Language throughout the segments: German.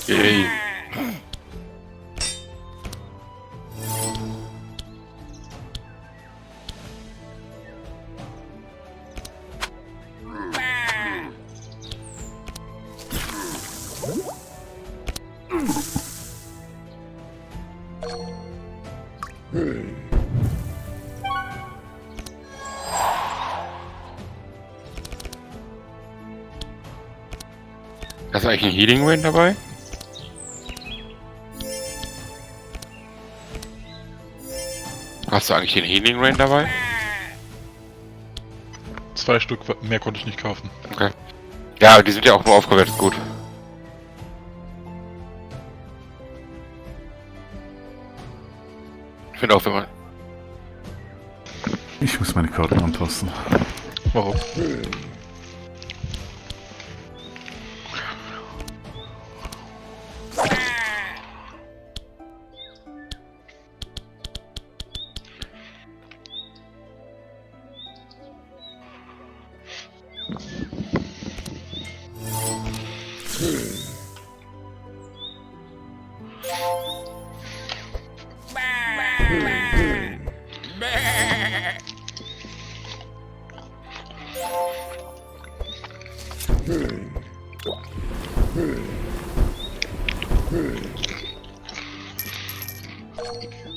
Yay. Hast du eigentlich einen Healing Rain dabei? Hast du eigentlich den Healing Rain dabei? 2 Stück, mehr konnte ich nicht kaufen. Okay. Ja, die sind ja auch nur aufgewertet, gut. Ich finde auch, wenn man... Ich muss meine Karten anpassen. Warum?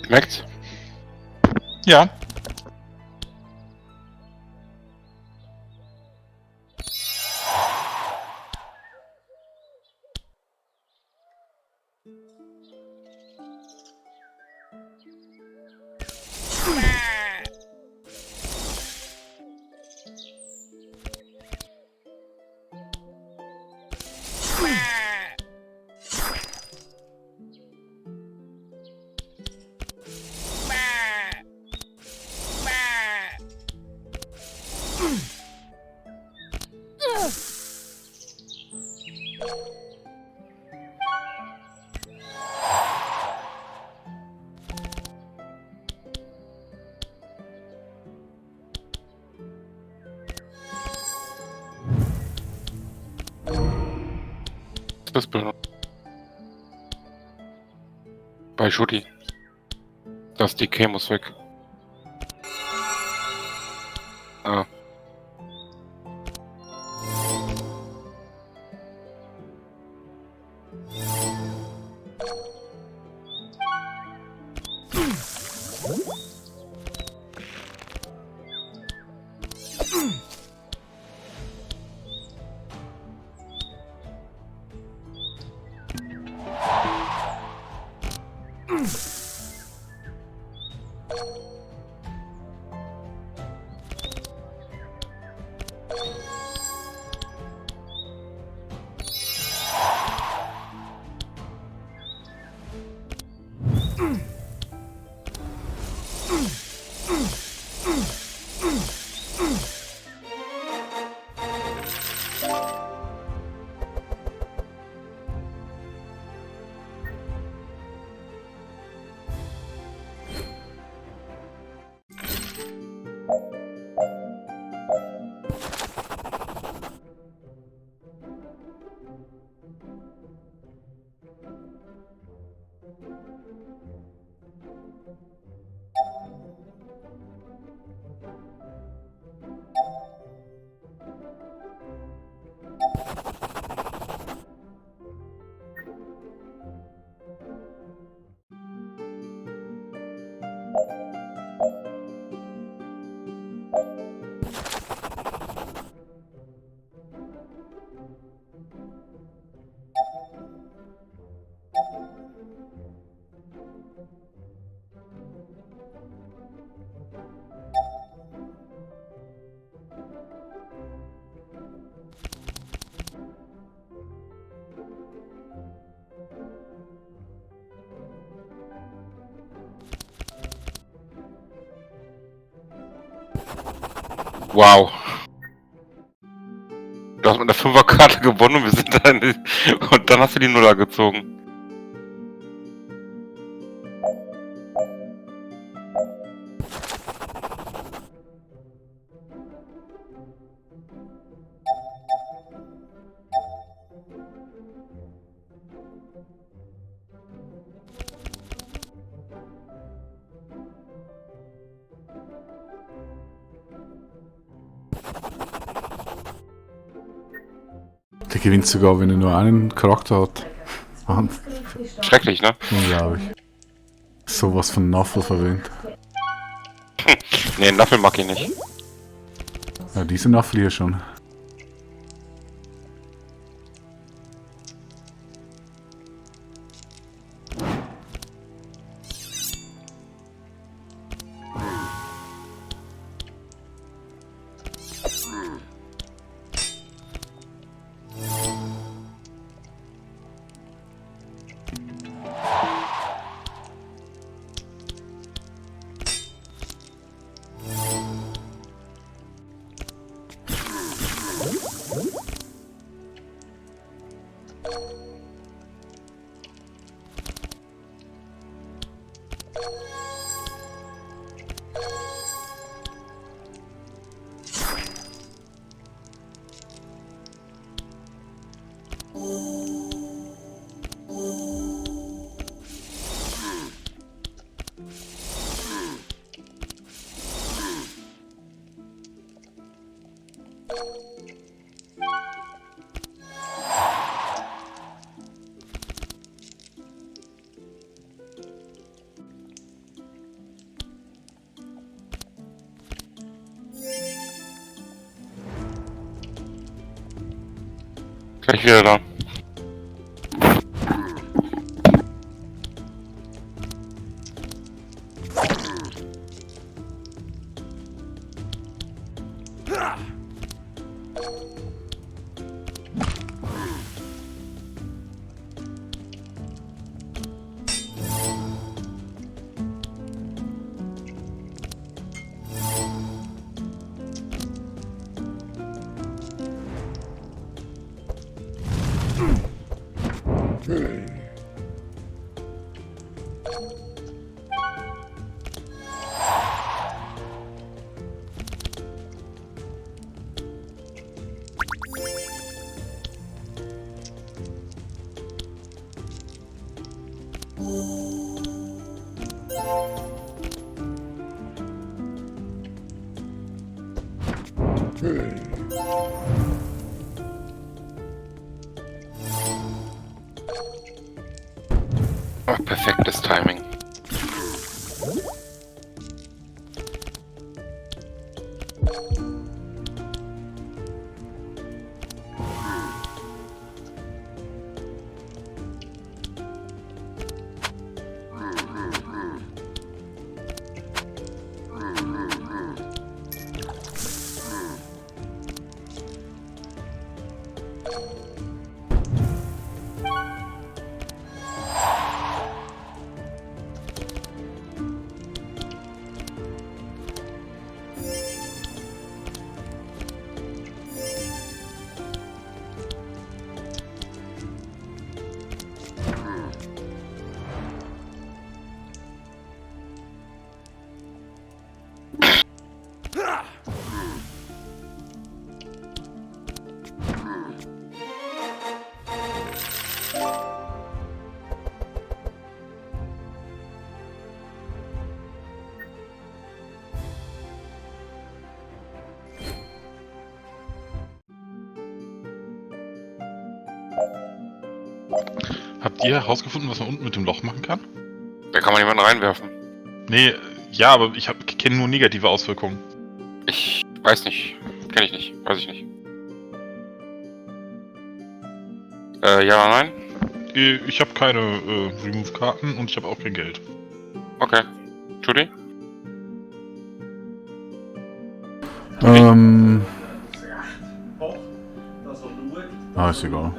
Merkt's? Ja. Das benutzt. Bei Schutti. Das DK muss weg. Ah. Wow. Du hast mit der Fünferkarte gewonnen und wir sind dann... Und dann hast du die Nuller gezogen. gewinnt sogar, wenn er nur einen Charakter hat. Mann, Schrecklich, ne? unglaublich. Sowas von Naffel verwöhnt. Ne, Naffel mag ich nicht. Ja, diese Naffel hier schon. Gleich wieder da. Oh, perfektes Timing. Habt ihr herausgefunden, was man unten mit dem Loch machen kann? Da kann man jemanden reinwerfen. Nee, ja, aber ich kenne nur negative Auswirkungen. Ich weiß nicht. Kenn ich nicht. Weiß ich nicht. Ja oder nein? Ich habe keine Remove-Karten und ich habe auch kein Geld. Okay. Judy? Ist egal.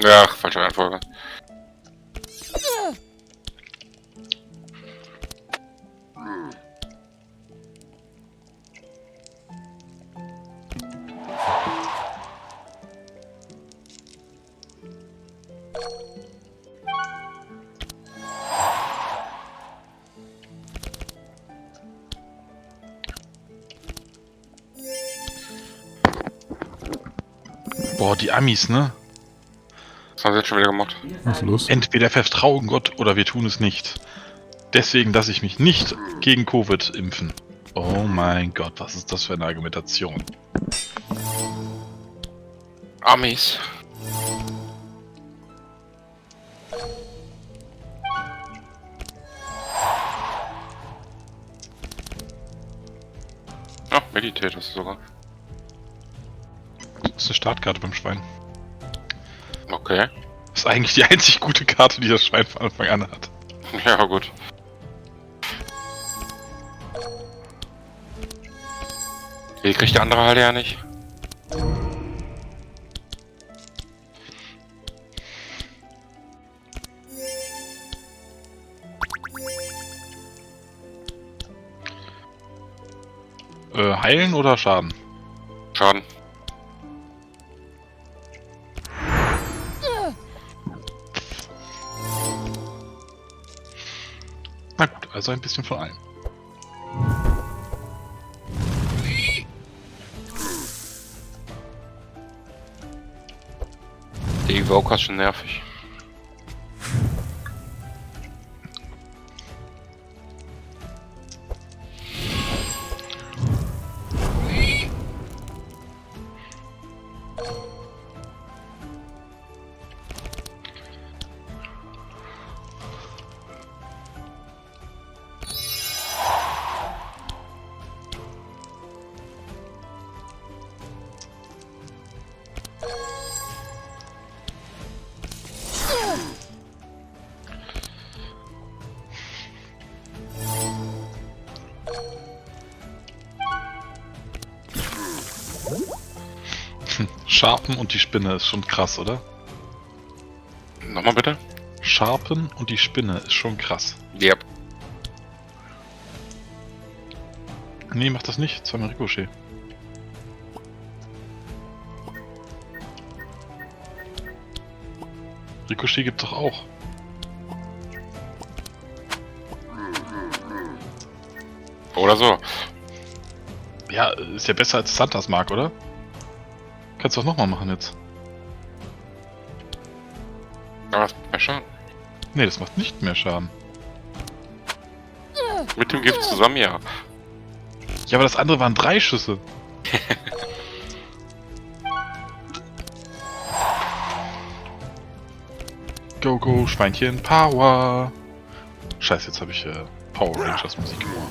Ja, falsche Reihenfolge. Boah, die Amis, ne? Was haben sie jetzt schon wieder gemacht? Was ist los? Entweder vertrauen Gott oder wir tun es nicht. Deswegen lasse ich mich nicht gegen Covid impfen. Oh mein Gott, was ist das für eine Argumentation? Amis. Ach, Meditators sogar. Das ist eine Startkarte beim Schwein. Okay. Das ist eigentlich die einzig gute Karte, die das Schwein von Anfang an hat. Ja, gut. Die kriegt der andere halt ja nicht. Heilen oder Schaden? Schaden. Na gut, also ein bisschen von allem. Der Evoker ist schon nervig. Sharpen und die Spinne ist schon krass, oder? Nochmal bitte? Sharpen und die Spinne ist schon krass. Yep. Nee, mach das nicht. Zweimal Ricochet. Ricochet gibt's doch auch. Oder so. Ja, ist ja besser als Santas Mark, oder? Kannst du doch nochmal machen jetzt. Aber das macht mehr Schaden. Nee, das macht nicht mehr Schaden. Mit dem Gift zusammen, ja. Ja, aber das andere waren 3 Schüsse. Go, go, Schweinchen, Power! Scheiße, jetzt habe ich Power Rangers Musik im Ohr.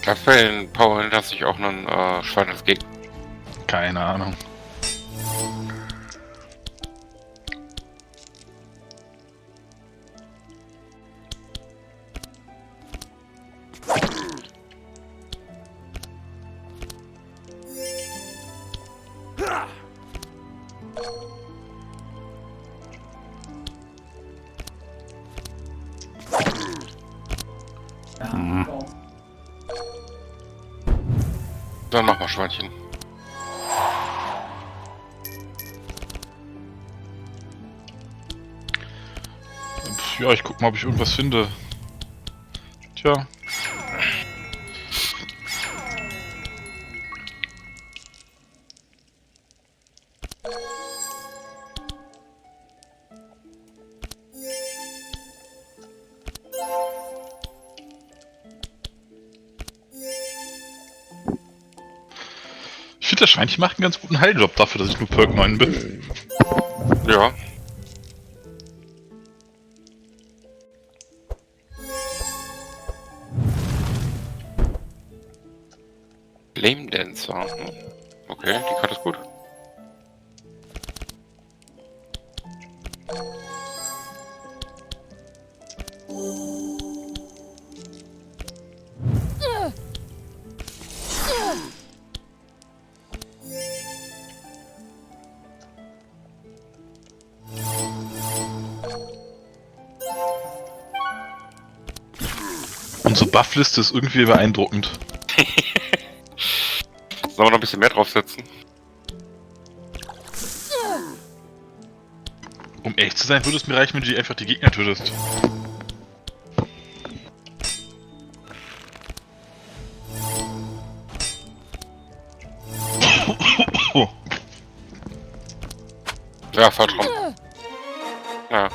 Dafür in Power Rangers sich auch einen Schwein als Gegner. Keine Ahnung. Dann mach mal Schweinchen. Ja, ich guck mal, ob ich irgendwas finde. Tja. Ich finde, das Schweinchen macht einen ganz guten Heiljob dafür, dass ich nur Perk 9 bin. Ja. Flame Dancer. Okay, die Karte ist gut. Unsere Buffliste ist irgendwie beeindruckend. Sollen wir noch ein bisschen mehr draufsetzen? Um ehrlich zu sein, würde es mir reichen, wenn du einfach die Gegner tötest. Ja, falsch rum. Ja.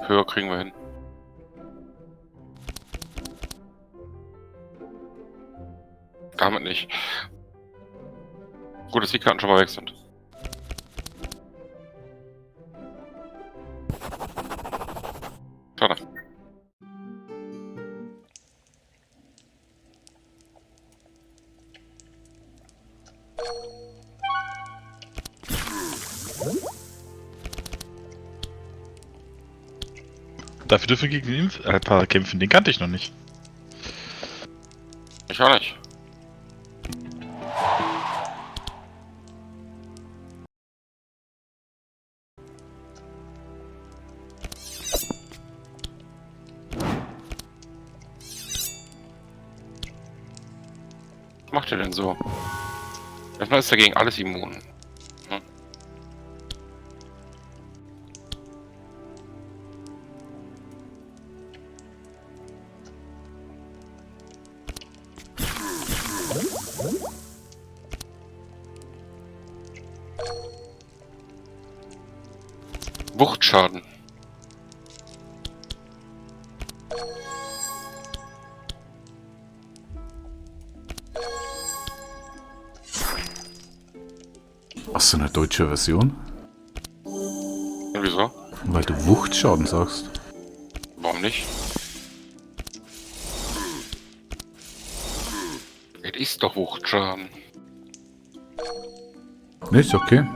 Höher kriegen wir hin. Damit nicht. Gut, dass die Karten schon mal weg sind. Schade. Dafür dürfen wir gegen den Alpha kämpfen, den kannte ich noch nicht. Ich auch nicht. Was macht ihr denn so? Erstmal ist er gegen alles immun. Hm? Wuchtschaden. Hast du eine deutsche Version? Und wieso? Weil du Wuchtschaden sagst. Warum nicht? Es ist doch Wuchtschaden. Ne, ist okay.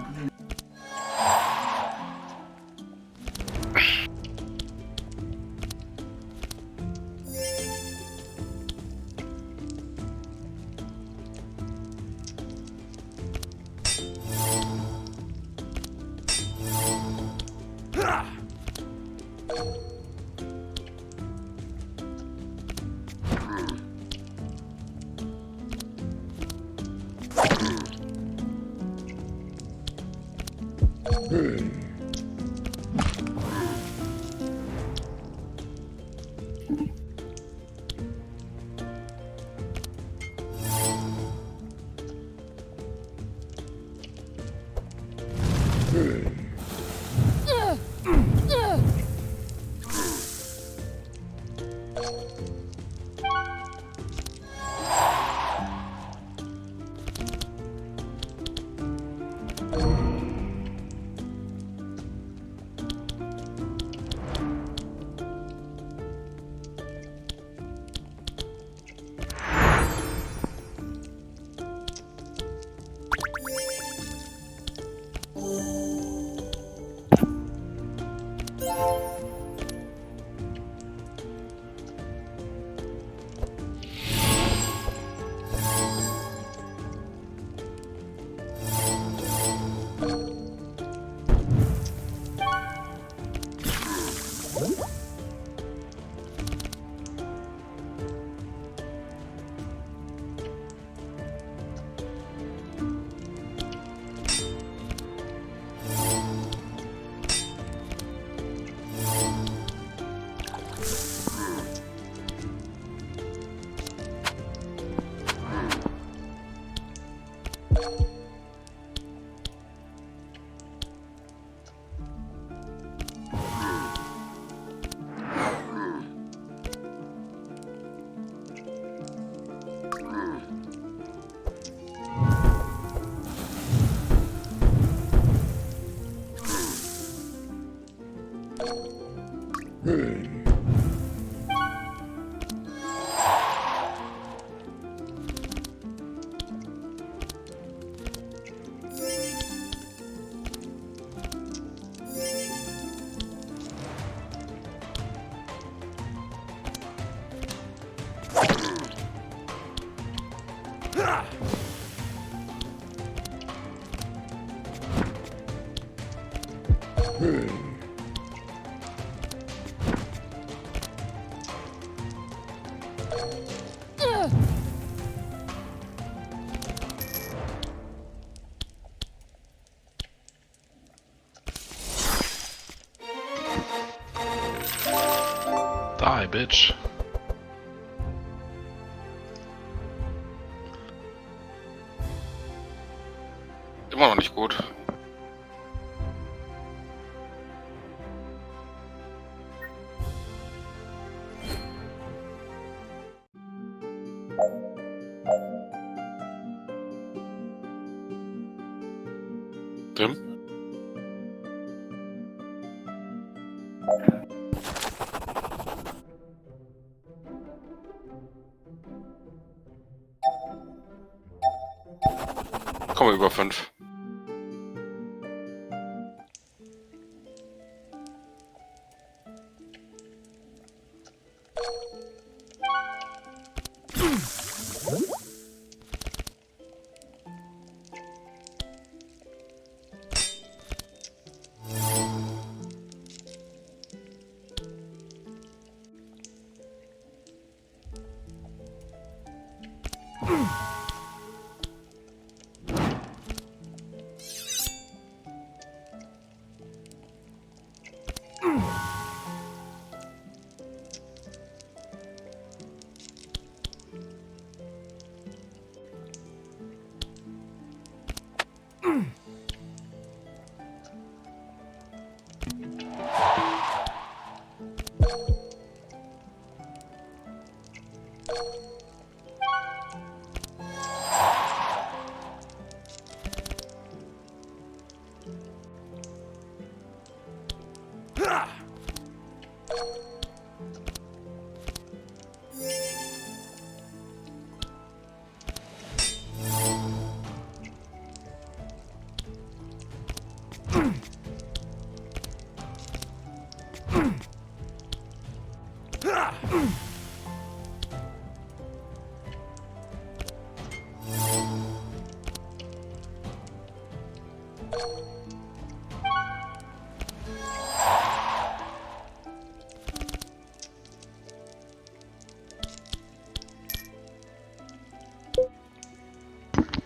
Die, bitch. Immer noch nicht gut. Tim? Komme über 5.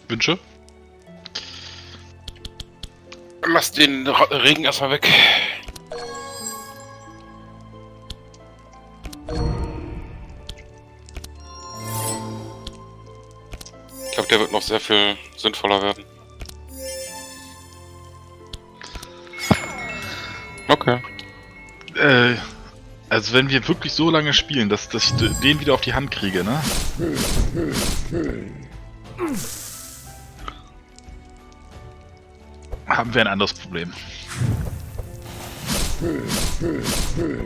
Wünsche? Lass den Regen erstmal weg. Ich glaube, der wird noch sehr viel sinnvoller werden. Okay. Also wenn wir wirklich so lange spielen, dass ich den wieder auf die Hand kriege, ne? Haben wir ein anderes Problem.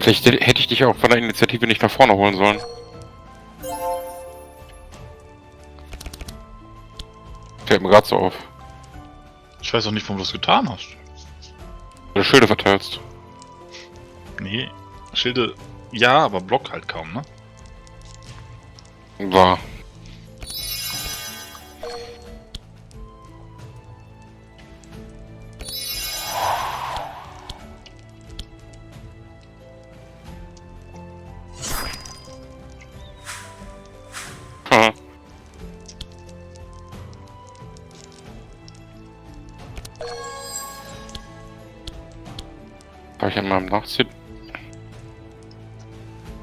Vielleicht hätte ich dich auch von der Initiative nicht nach vorne holen sollen. Fällt mir gerade so auf. Ich weiß auch nicht, warum du das getan hast. Wenn du Schilde verteilst. Nee, Schilde, ja, aber Block halt kaum, ne? War. Hm. Darf ich an meinem Nachziehen?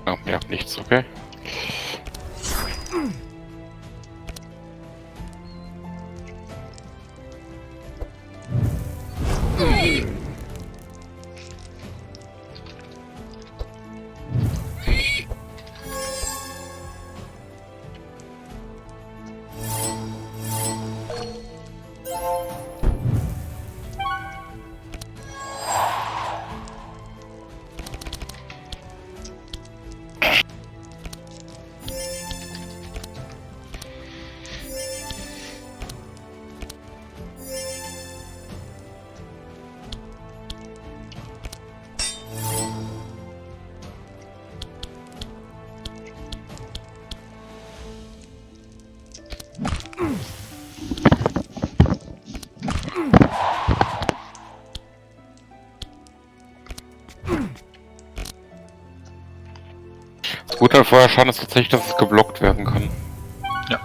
Oh, ja, nichts, okay. Gut, an Feuerschaden ist tatsächlich, dass es geblockt werden kann. Ja.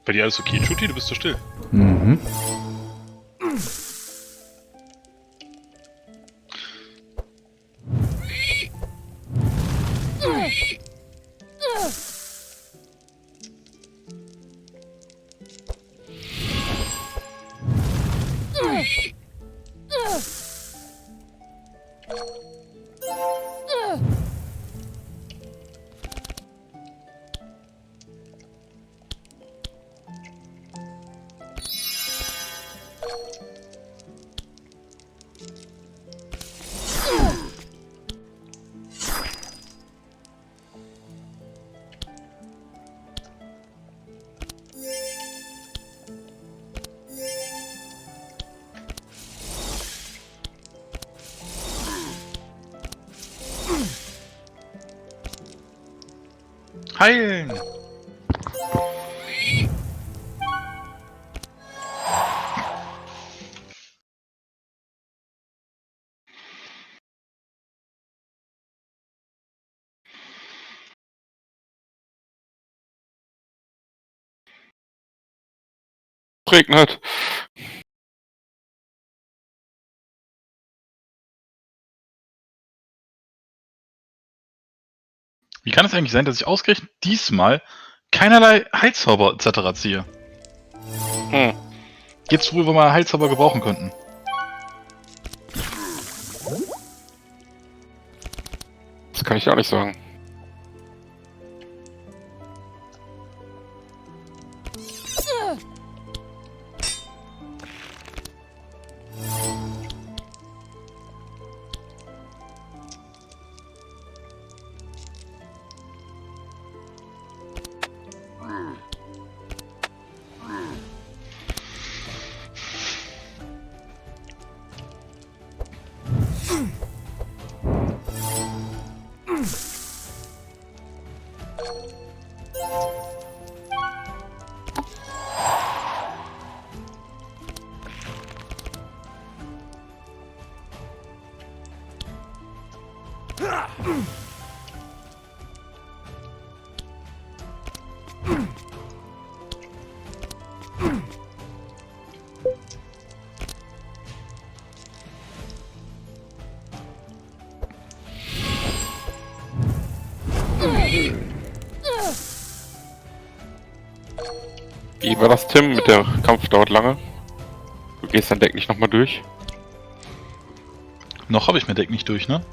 Bei dir alles okay, Chuti? Du bist so still. Mhm. Heilen! Regnet. Wie kann es eigentlich sein, dass ich ausgerechnet diesmal keinerlei Heilzauber etc. ziehe? Hm. Jetzt, wo wir mal Heilzauber gebrauchen könnten. Das kann ich auch nicht sagen. Wie war das, Tim? Mit der Kampf dauert lange. Du gehst dein Deck nicht nochmal durch. Noch habe ich mein Deck nicht durch, ne?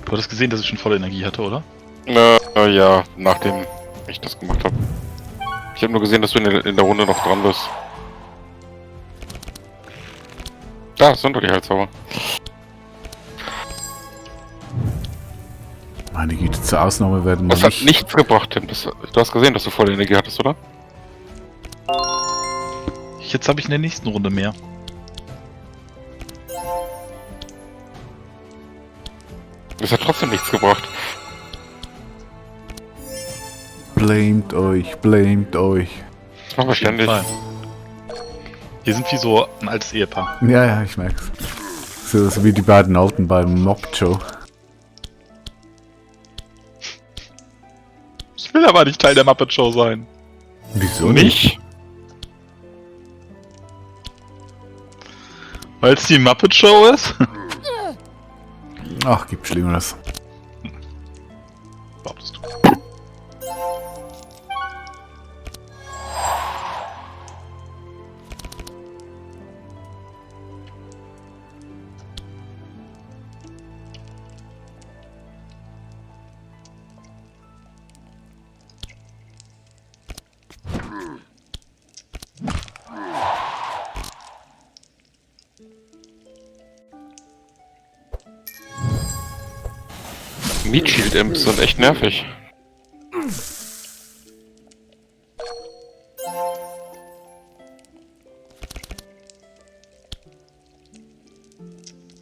Du hattest gesehen, dass ich schon volle Energie hatte, oder? Ja, nachdem ich das gemacht habe. Ich habe nur gesehen, dass du in der Runde noch dran bist. Da sind doch die Heilzauber. Meine Güte, zur Ausnahme werden wir Das hat nicht... nichts gebracht, Tim. Du hast gesehen, dass du volle Energie hattest, oder? Jetzt habe ich in der nächsten Runde mehr. Das hat trotzdem nichts gebracht. Blamet euch, blamet euch. Das machen wir ständig. Wir sind wie so ein altes Ehepaar. Ja, ja, ich merk's. So wie die beiden Alten beim Mob Joe. Ich will aber nicht Teil der Muppet Show sein. Wieso nicht? Nicht? Weil es die Muppet Show ist? Ach, gibt Schlimmeres. Glaubst du? Meat Shield Imps sind echt nervig.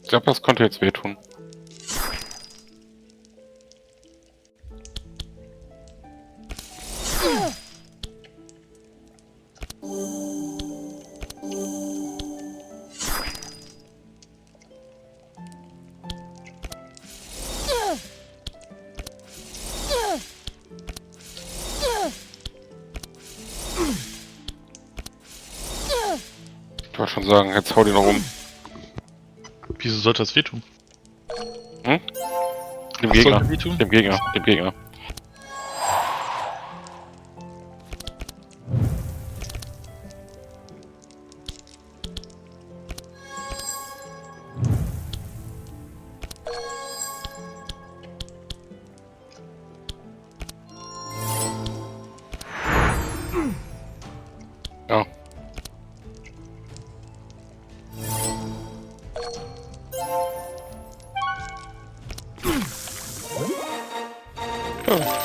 Ich glaube, das konnte jetzt wehtun. Ich wollte schon sagen, jetzt hau den noch um. Wieso sollte das wehtun? Dem Was Gegner. sollte wehtun? Dem Gegner. Dem Gegner. Ja. Ja.